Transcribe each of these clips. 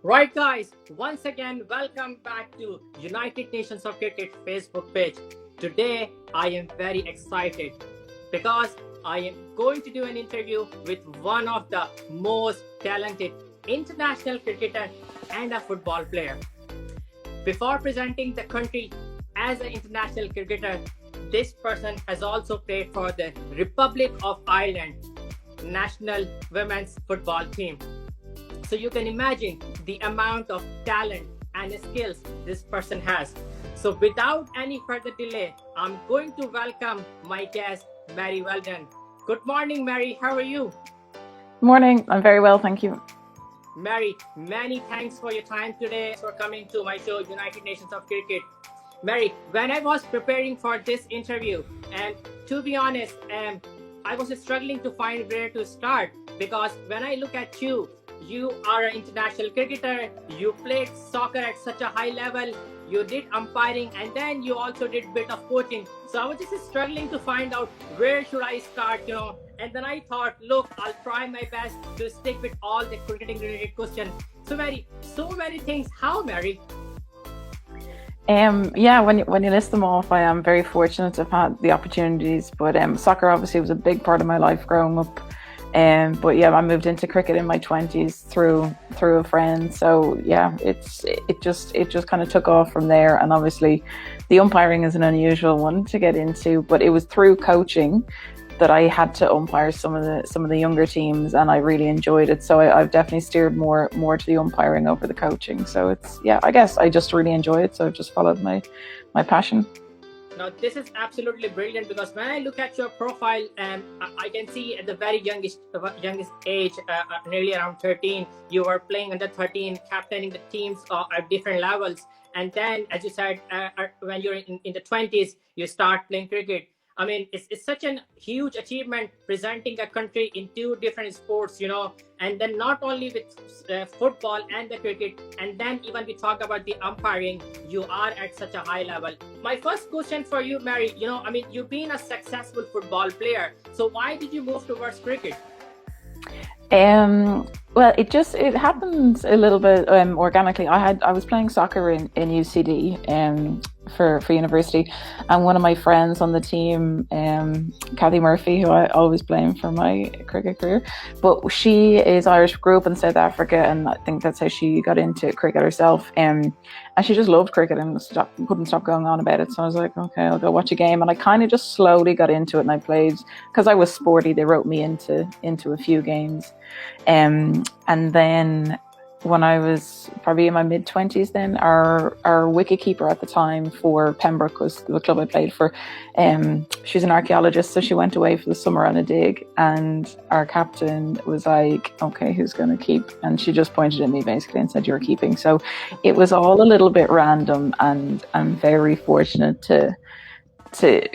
Right, guys, once again, welcome back to United Nations of Cricket Facebook page. Today, I am very excited because I am going to do an interview with one of the most talented international cricketer and a football player. Before presenting the country as an international cricketer, this person has also played for the Republic of Ireland national women's football team. So you can imagine the amount of talent and skills this person has. So without any further delay, I'm going to welcome my guest, Mary Waldron. Good morning, Mary. How are you? Morning. I'm very well, thank you. Mary, many thanks for your time today for coming to my show, United Nations of Cricket. Mary, when I was preparing for this interview, and to be honest, I was struggling to find where to start because when I look at you, you are an international cricketer, you played soccer at such a high level, you did umpiring, and then you also did a bit of coaching. So I was just struggling to find out where should I start. And then I thought, look, I'll try my best to stick with all the cricketing related questions. So Mary, so many things. How, Mary? Yeah, when you list them off, I am very fortunate to have had the opportunities. But soccer obviously was a big part of my life growing up. But yeah, I moved into cricket in my 20s through a friend. So yeah, it just kind of took off from there. And obviously, the umpiring is an unusual one to get into, but it was through coaching that I had to umpire some of the younger teams, and I really enjoyed it. So I've definitely steered more to the umpiring over the coaching. So I guess I just really enjoy it. So I've just followed my passion. Now, this is absolutely brilliant because when I look at your profile, I can see at the very youngest age, nearly around 13, you were playing under 13, captaining the teams at different levels. And then, as you said, when you're in the 20s, you start playing cricket. I mean, it's such a huge achievement presenting a country in two different sports, and then not only with football and the cricket, and then even we talk about the umpiring, you are at such a high level. My first question for you, Mary, I mean, you've been a successful football player. So why did you move towards cricket? Well, it happened a little bit organically. I was playing soccer in UCD for university, and one of my friends on the team, Kathy Murphy, who I always blame for my cricket career, but she is Irish, grew up in South Africa, and I think that's how she got into cricket herself. And she just loved cricket and couldn't stop going on about it. So I was like, okay, I'll go watch a game, and I kind of just slowly got into it, and I played because I was sporty. They wrote me into a few games. And then when I was probably in my mid-20s, then our wicketkeeper at the time for Pembroke was the club I played for. She's an archaeologist, so she went away for the summer on a dig, and our captain was like, okay, who's going to keep? And she just pointed at me basically and said, you're keeping. So it was all a little bit random, and I'm very fortunate to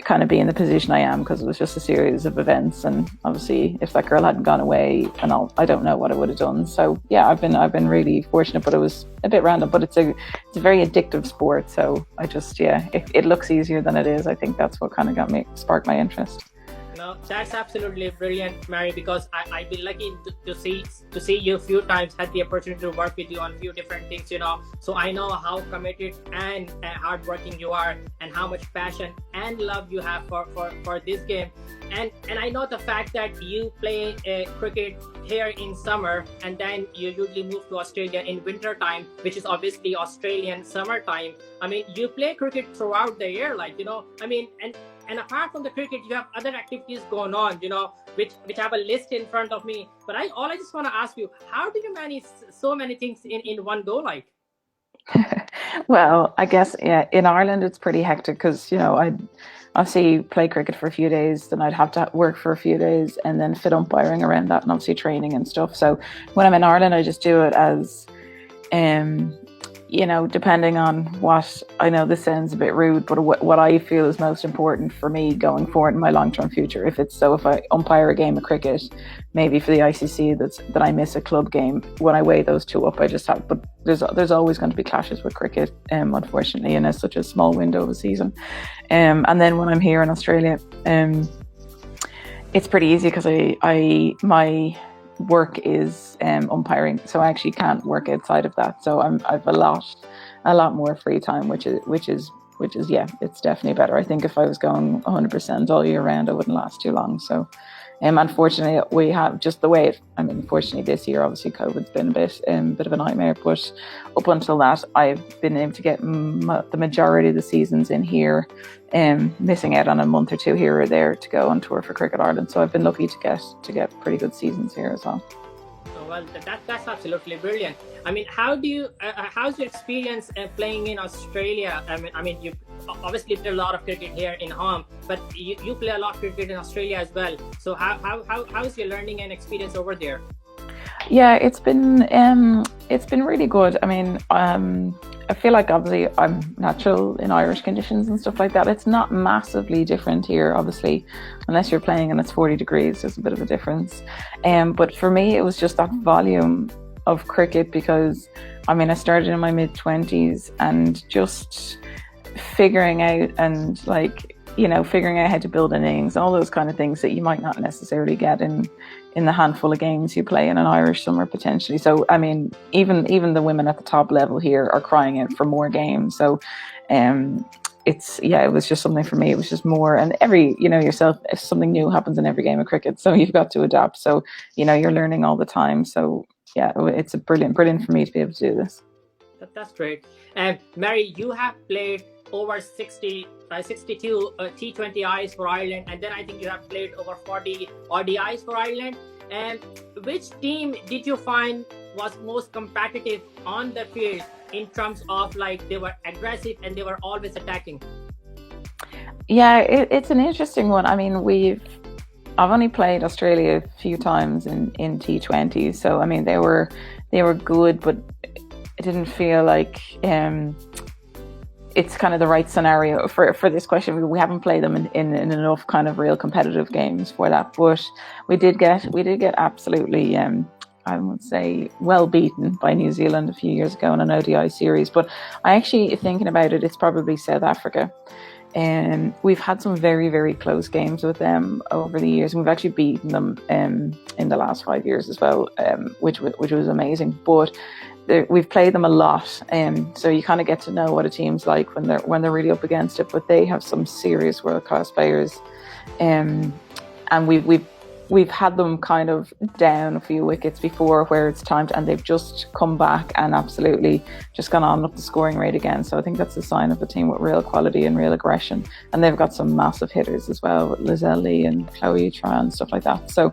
kind of be in the position I am because it was just a series of events. And obviously if that girl hadn't gone away, and I don't know what I would have done. So yeah, I've been really fortunate, but it was a bit random. But it's a very addictive sport. So I just, it looks easier than it is. I think that's what kind of sparked my interest. No, that's absolutely brilliant, Mary, because I've been lucky to see you a few times, had the opportunity to work with you on a few different things. So I know how committed and hardworking you are, and how much passion and love you have for this game. And I know the fact that you play cricket here in summer, and then you usually move to Australia in winter time, which is obviously Australian summertime. I mean, you play cricket throughout the year, I mean, and apart from the cricket, you have other activities going on, which I have a list in front of me. But I just want to ask you, how do you manage so many things in one go, like? Well, I guess, yeah, in Ireland it's pretty hectic because, I'd obviously play cricket for a few days, then I'd have to work for a few days, and then fit umpiring around that, and obviously training and stuff. So when I'm in Ireland, I just do it as, depending on what, I know this sounds a bit rude, but what I feel is most important for me going forward in my long-term future. If I umpire a game of cricket, maybe for the ICC, that I miss a club game, when I weigh those two up, I just have, but there's always going to be clashes with cricket, unfortunately, in such a small window of a season. And then when I'm here in Australia, it's pretty easy because work is umpiring, so I actually can't work outside of that. So I've a lot more free time, which is yeah, it's definitely better. I think if I was going 100% all year round, I wouldn't last too long. So unfortunately, we have just the way it, I mean, unfortunately this year, obviously COVID's been a bit of a nightmare, but up until that, I've been able to get the majority of the seasons in here, missing out on a month or two here or there to go on tour for Cricket Ireland. So I've been lucky to get pretty good seasons here as well. Oh, well, that's absolutely brilliant. I mean, how's your experience playing in Australia? I mean, you obviously play a lot of cricket here in home, but you play a lot of cricket in Australia as well. So how's your learning and experience over there? Yeah, it's been really good. I mean, I feel like obviously I'm natural in Irish conditions and stuff like that. It's not massively different here, obviously, unless you're playing and it's 40 degrees. There's a bit of a difference. But for me, it was just that volume of cricket, because I mean, I started in my mid-20s and just figuring out and figuring out how to build innings, all those kind of things that you might not necessarily get in the handful of games you play in an Irish summer potentially. So I mean, even the women at the top level here are crying out for more games. So it was just something for me. It was just more, and yourself, if something new happens in every game of cricket, so you've got to adapt. So you're learning all the time. So yeah, it's a brilliant for me to be able to do this. That's great. And Mary, you have played over 62 T20Is for Ireland, and then I think you have played over 40 ODIs for Ireland. And which team did you find was most competitive on the field in terms of they were aggressive and they were always attacking? Yeah, it's an interesting one. I mean, I've only played Australia a few times in T20s, so I mean they were good, but it didn't feel like it's kind of the right scenario for this question. We haven't played them in enough kind of real competitive games for that, but we did get absolutely I would say well beaten by New Zealand a few years ago in an ODI series. But I actually, thinking about it, it's probably South Africa. And we've had some very, very close games with them over the years. We've actually beaten them in the last 5 years as well, which was amazing. But we've played them a lot, so you kind of get to know what a team's like when they're really up against it. But they have some serious world class players, and we've had them kind of down a few wickets before where it's time to, and they've just come back and absolutely just gone on up the scoring rate again. So I think that's a sign of a team with real quality and real aggression. And they've got some massive hitters as well, with Lizelle Lee and Chloe Tran and stuff like that. So,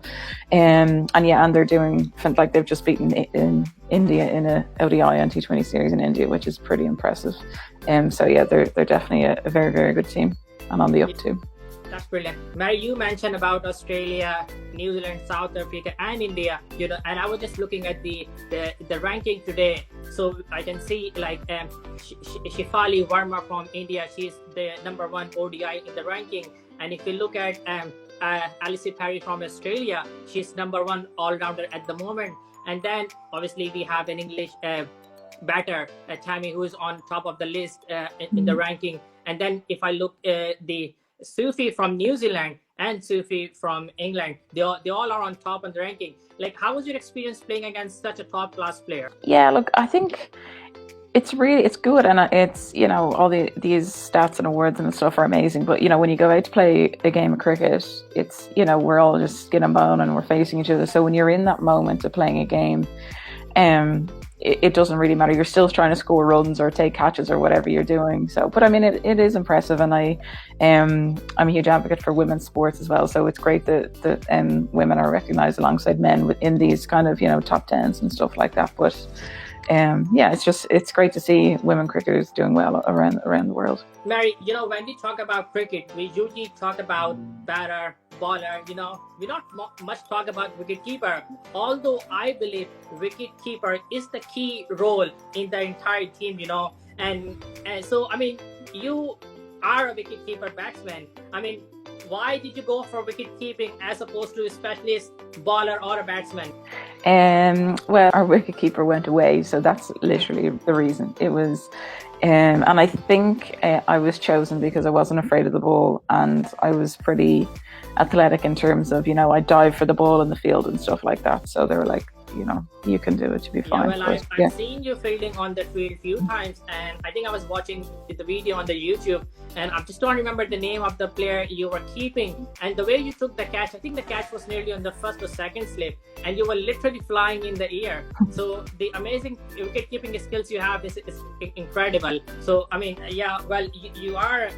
and they're doing, they've just beaten in India in a ODI and T20 series in India, which is pretty impressive. So yeah, they're definitely a very, very good team and on the up too. That's brilliant. Mary, you mentioned about Australia, New Zealand, South Africa, and India. And I was just looking at the ranking today. So I can see Shefali Verma from India. She's the number 1 ODI in the ranking. And if you look at Alice Perry from Australia, she's number 1 all-rounder at the moment. And then obviously we have an English batter, Tammy, who is on top of the list in the ranking. And then if I look the Sufi from New Zealand and Sufi from England, they all are on top on the ranking. How was your experience playing against such a top class player? Yeah, look, I think it's good, and it's all these stats and awards and stuff are amazing, but when you go out to play a game of cricket, it's we're all just skin and bone and we're facing each other. So when you're in that moment of playing a game, it doesn't really matter. You're still trying to score runs or take catches or whatever you're doing. So, but I mean, it is impressive, and I'm a huge advocate for women's sports as well. So it's great that women are recognised alongside men in these kind of top tens and stuff like that. But it's great to see women cricketers doing well around the world. Mary, when we talk about cricket, we usually talk about batter, bowler. We not much talk about wicketkeeper. Although I believe wicketkeeper is the key role in the entire team. And so I mean, you are a wicketkeeper batsman. I mean, why did you go for wicket keeping as opposed to a specialist bowler or a batsman? Well, our wicketkeeper went away, so that's literally the reason. It was, and I think I was chosen because I wasn't afraid of the ball, and I was pretty athletic in terms of, I dive for the ball in the field and stuff like that. So they were like, you can do it, you'll be fine. Yeah, well, I've seen you fielding on the field a few times, and I think I was watching the video on the YouTube, and I just don't remember the name of the player you were keeping. And the way you took the catch, I think the catch was nearly on the first or second slip, and you were literally flying in the air. So the amazing wicket keeping skills you have is incredible. So I mean, yeah, well, you are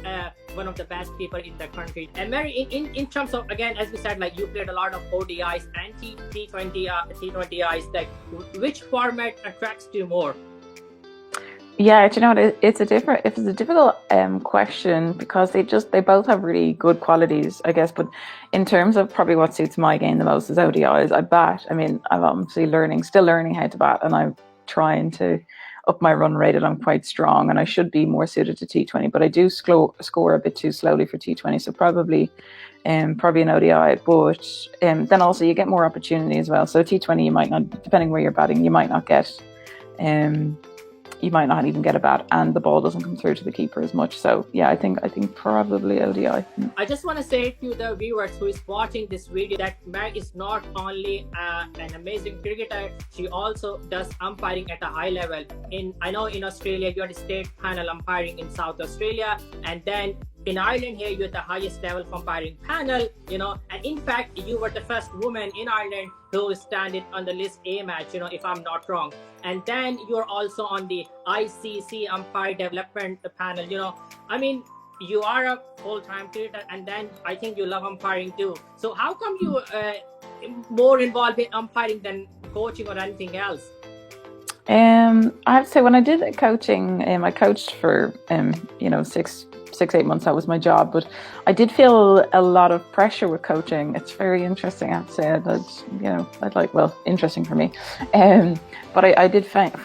one of the best people in the country. And Mary, in terms of, again, as we said, like you played a lot of ODIs and T20Is. Like, which format attracts you more? Yeah, do you know what? It's a difficult question because they both have really good qualities, I guess. But in terms of probably what suits my game the most is ODIs. I bat. I mean, I'm obviously still learning how to bat, and I'm trying to up my run rate, and I'm quite strong, and I should be more suited to T20. But I do score a bit too slowly for T20, so probably an ODI. But then also you get more opportunity as well. So T20, you might not, depending where you're batting, you might not get. You might not even get a bat, and the ball doesn't come through to the keeper as much. So yeah, I think probably ODI. I just want to say to the viewers who is watching this video that Meg is not only an amazing cricketer, she also does umpiring at a high level. I know in Australia you're the state panel umpiring in South Australia, and then in Ireland here you're the highest level umpiring panel, and in fact you were the first woman in Ireland who standing on the list A match, if I'm not wrong. And then you're also on the ICC umpire development panel. I mean, you are a full-time cricketer, and then I think you love umpiring too. So how come you more involved in umpiring than coaching or anything else? I have to say, when I did coaching, I coached for 6-8 months. That was my job, but I did feel a lot of pressure with coaching. It's very interesting, I have to say. Interesting for me, but I did find it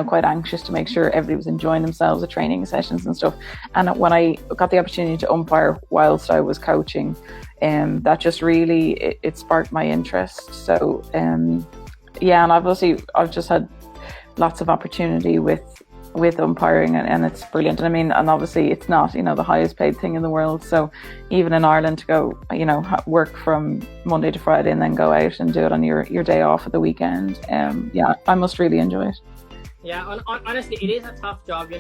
quite anxious to make sure everybody was enjoying themselves, the training sessions and stuff. And when I got the opportunity to umpire whilst I was coaching, that just really it sparked my interest. So yeah, and I've just had lots of opportunity with umpiring, and it's brilliant. I mean, and obviously it's not the highest paid thing in the world, so even in Ireland to go work from Monday to Friday and then go out and do it on your day off at the weekend, yeah, I must really enjoy it. Yeah, honestly, it is a tough job,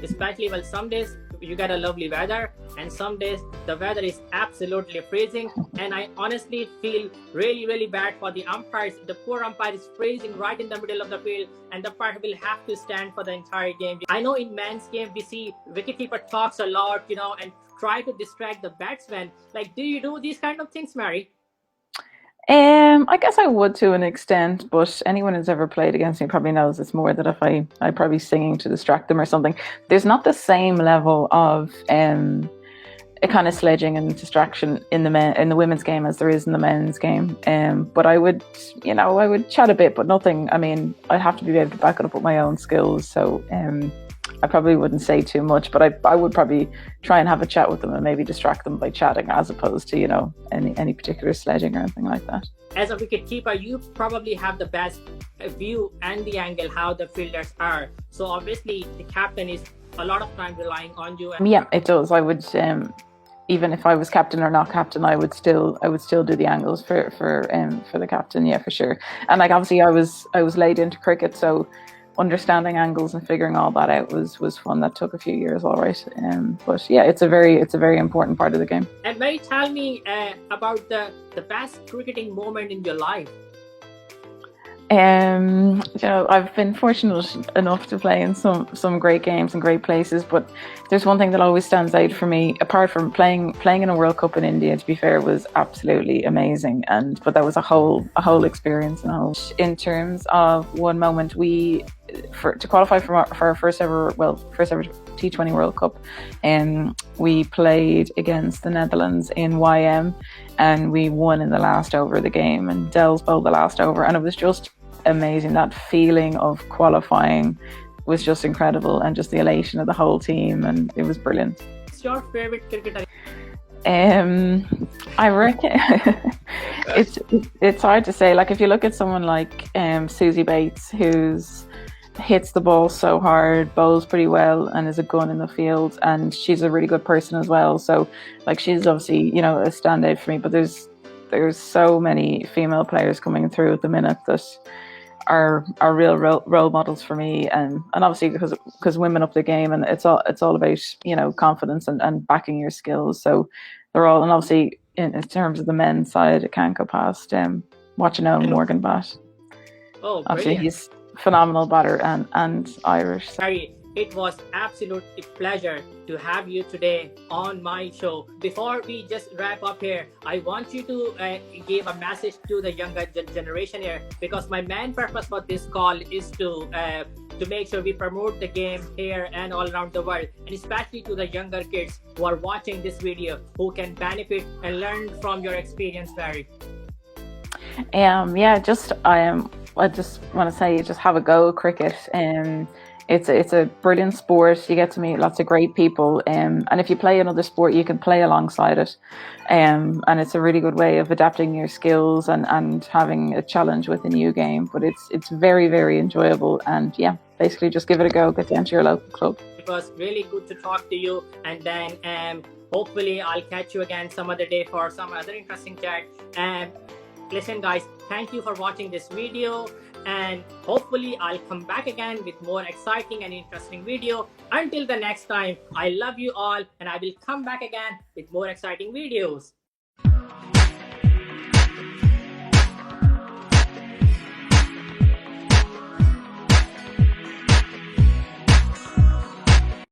especially some days you get a lovely weather, and some days the weather is absolutely freezing. And I honestly feel really, really bad for the umpires. The poor umpire is freezing right in the middle of the field, and the umpire will have to stand for the entire game. I know in men's game we see wicketkeeper talks a lot, and try to distract the batsman. Like, do you do these kind of things, Mary? I guess I would to an extent, but anyone who's ever played against me probably knows it's more that if I probably singing to distract them or something. There's not the same level of a kind of sledging and distraction in the women's game as there is in the men's game. But I would chat a bit, but nothing. I mean, I'd have to be able to back it up with my own skills. So I probably wouldn't say too much, but I would probably try and have a chat with them and maybe distract them by chatting, as opposed to any particular sledging or anything like that. As a wicketkeeper, you probably have the best view and the angle how the fielders are. So obviously the captain is a lot of time relying on you. Yeah, it does. I would even if I was captain or not captain, I would still do the angles for the captain. Yeah, for sure. And like obviously I was laid into cricket, so understanding angles and figuring all that out was fun. That took a few years, all right. But yeah, it's a very important part of the game. And Mary, tell me about the best cricketing moment in your life. I've been fortunate enough to play in some great games and great places, but there's one thing that always stands out for me, apart from playing in a World Cup in India, to be fair, was absolutely amazing. But that was a whole experience. In terms of one moment, to qualify for our first ever T20 World Cup, we played against the Netherlands in YM, and we won in the last over of the game, and Dells bowled the last over, and it was just amazing, that feeling of qualifying was just incredible, and just the elation of the whole team, and it was brilliant. What's your favorite cricketer? I reckon it's hard to say. Like, if you look at someone like Susie Bates, who's hits the ball so hard, bowls pretty well, and is a gun in the field, and she's a really good person as well. So, like, she's obviously, you know, a standout for me. But there's so many female players coming through at the minute that are real role models for me, and obviously because women up the game, and it's all about, you know, confidence and backing your skills. So they're all, and obviously in terms of the men's side, it can't go past watching Morgan bat. Oh, obviously brilliant. he's phenomenal batter and Irish. Harry, it was absolutely pleasure to have you today on my show. Before we just wrap up here, I want you to give a message to the younger generation here, because my main purpose for this call is to make sure we promote the game here and all around the world, and especially to the younger kids who are watching this video, who can benefit and learn from your experience, Harry. I just want to say, just have a go at cricket. It's a brilliant sport. You get to meet lots of great people, and if you play another sport, you can play alongside it, and it's a really good way of adapting your skills and having a challenge with a new game. But it's very, very enjoyable, and yeah, basically just give it a go. Get down to your local club. It was really good to talk to you, and then hopefully I'll catch you again some other day for some other interesting chat. Listen, guys, thank you for watching this video, and hopefully I'll come back again with more exciting and interesting video. Until the next time, I love you all, and I will come back again with more exciting videos.